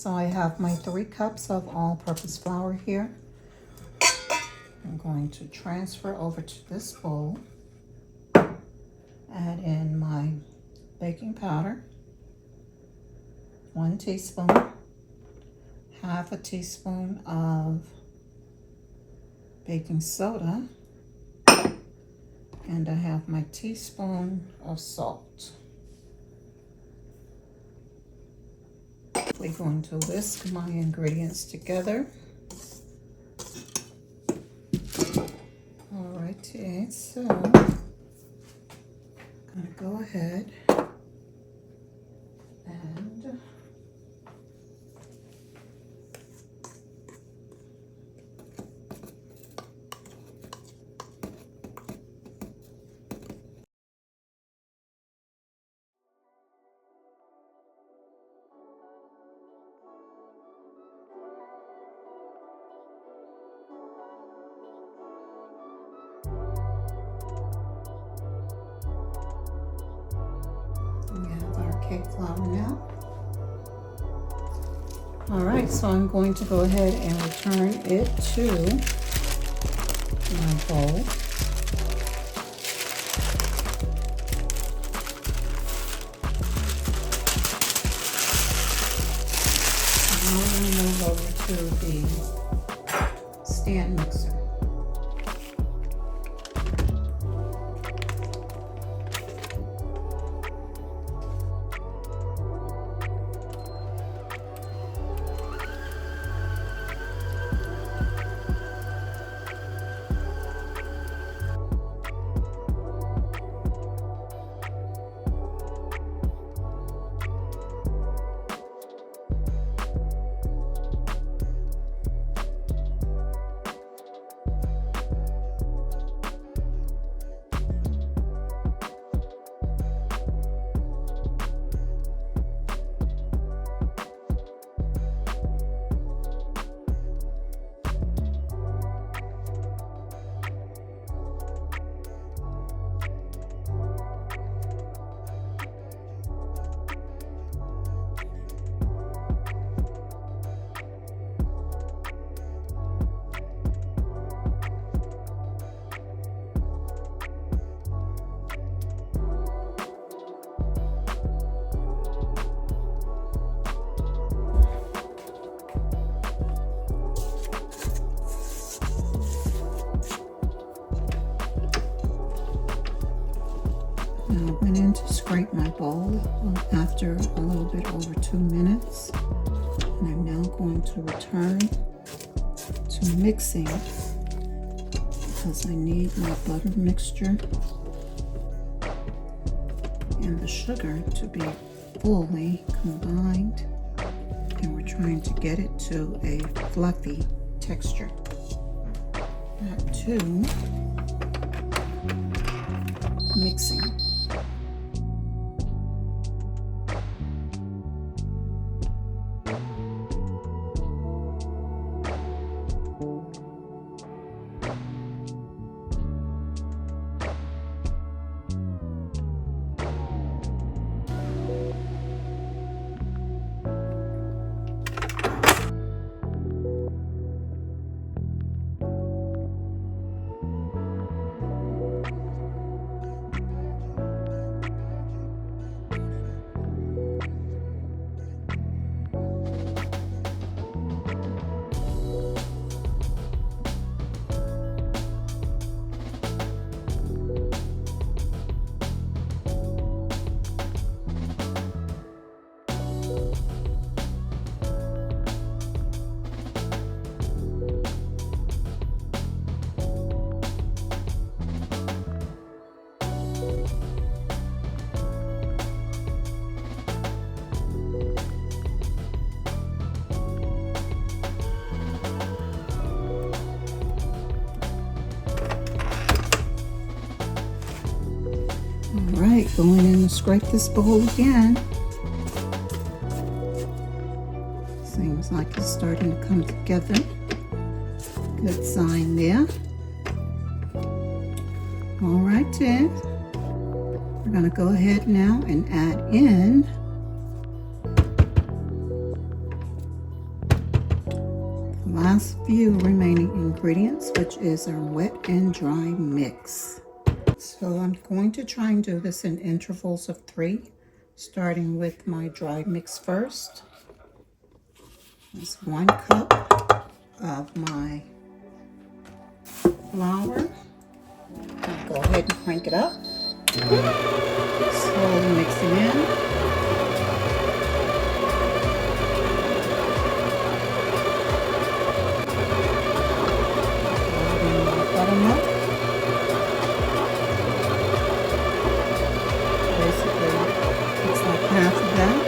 So I have my 3 cups of all-purpose flour here. I'm going to transfer over to this bowl. Add in my baking powder, 1 teaspoon, half a teaspoon of baking soda, and I have my teaspoon of salt. We're going to whisk my ingredients together. Alrighty, so I'm going to go ahead and we have our cake flour now. All right, so I'm going to go ahead and return it to my bowl. Now I'm going to move over to the stand mixer. I went in to scrape my bowl after a little bit over 2 minutes. And I'm now going to return to mixing because I need my butter mixture and the sugar to be fully combined. And we're trying to get it to a fluffy texture. Back to mixing. Alright, going in to scrape this bowl again. Seems like it's starting to come together. Good sign there. Alright then. We're going to go ahead now and add in last few remaining ingredients, which is our wet and dry mix. So I'm going to try and do this in intervals of 3, starting with my dry mix first. That's 1 cup of my flour. I'll go ahead and crank it up. Slowly mixing in. Adding my buttermilk. Basically, it's like half of that.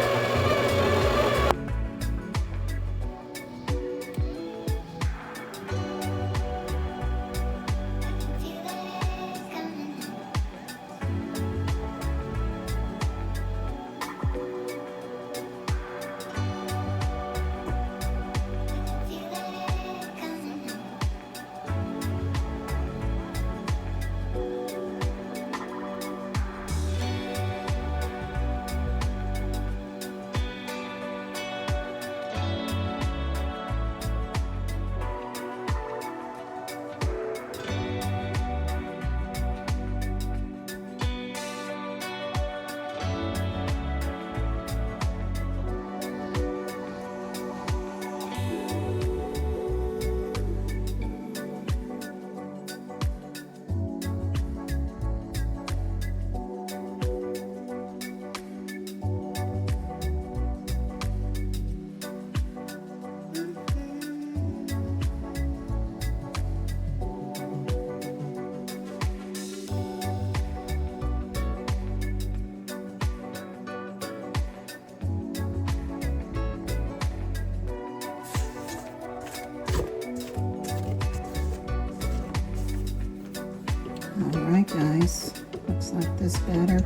Alright guys, looks like this batter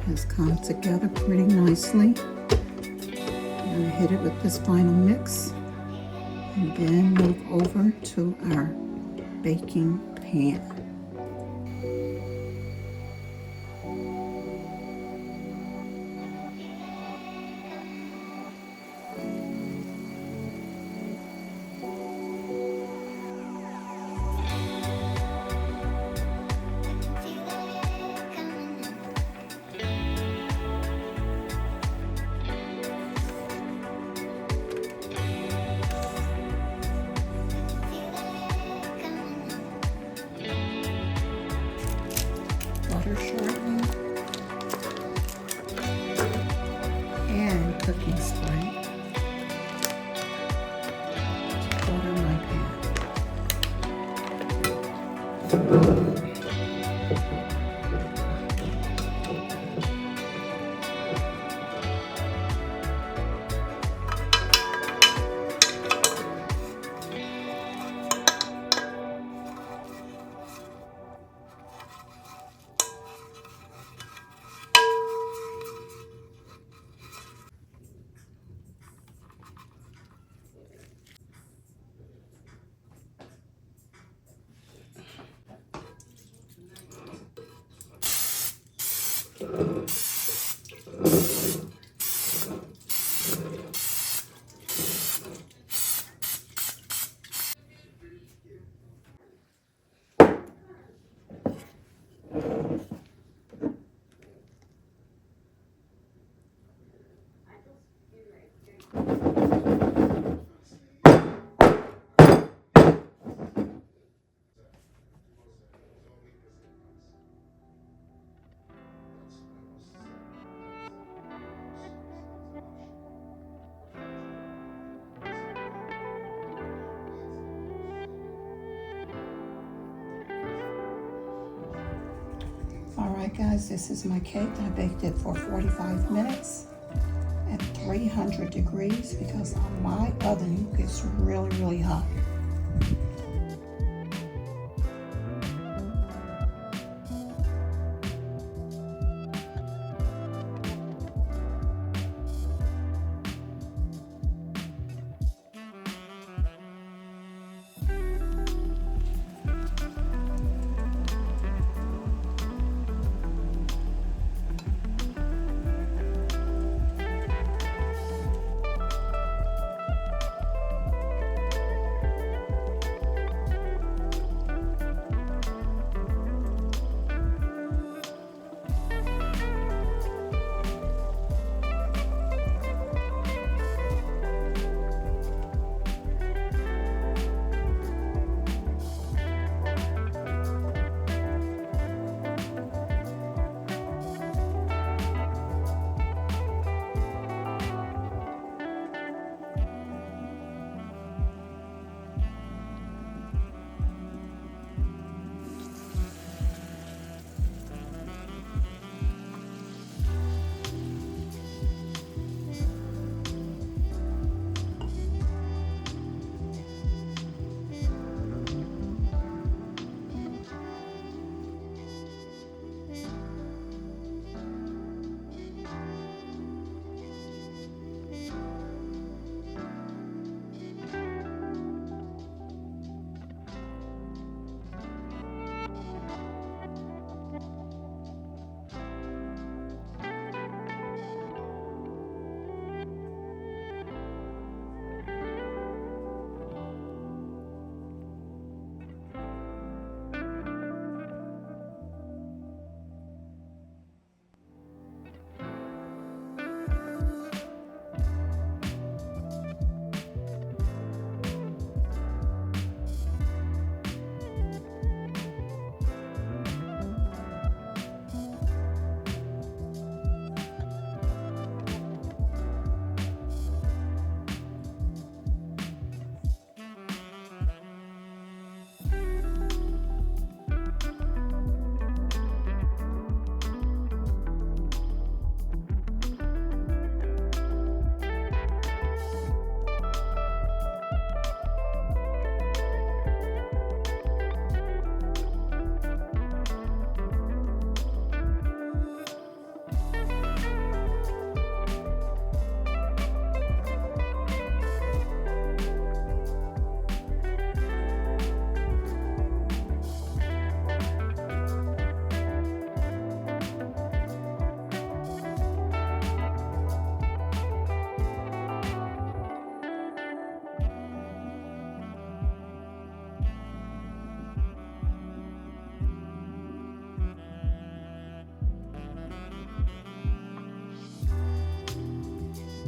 has come together pretty nicely. I'm going to hit it with this final mix and then move over to our baking pan. Butter shortening and cooking spray to butter my pan. Alright guys, this is my cake. I baked it for 45 minutes at 300 degrees because my oven gets really hot.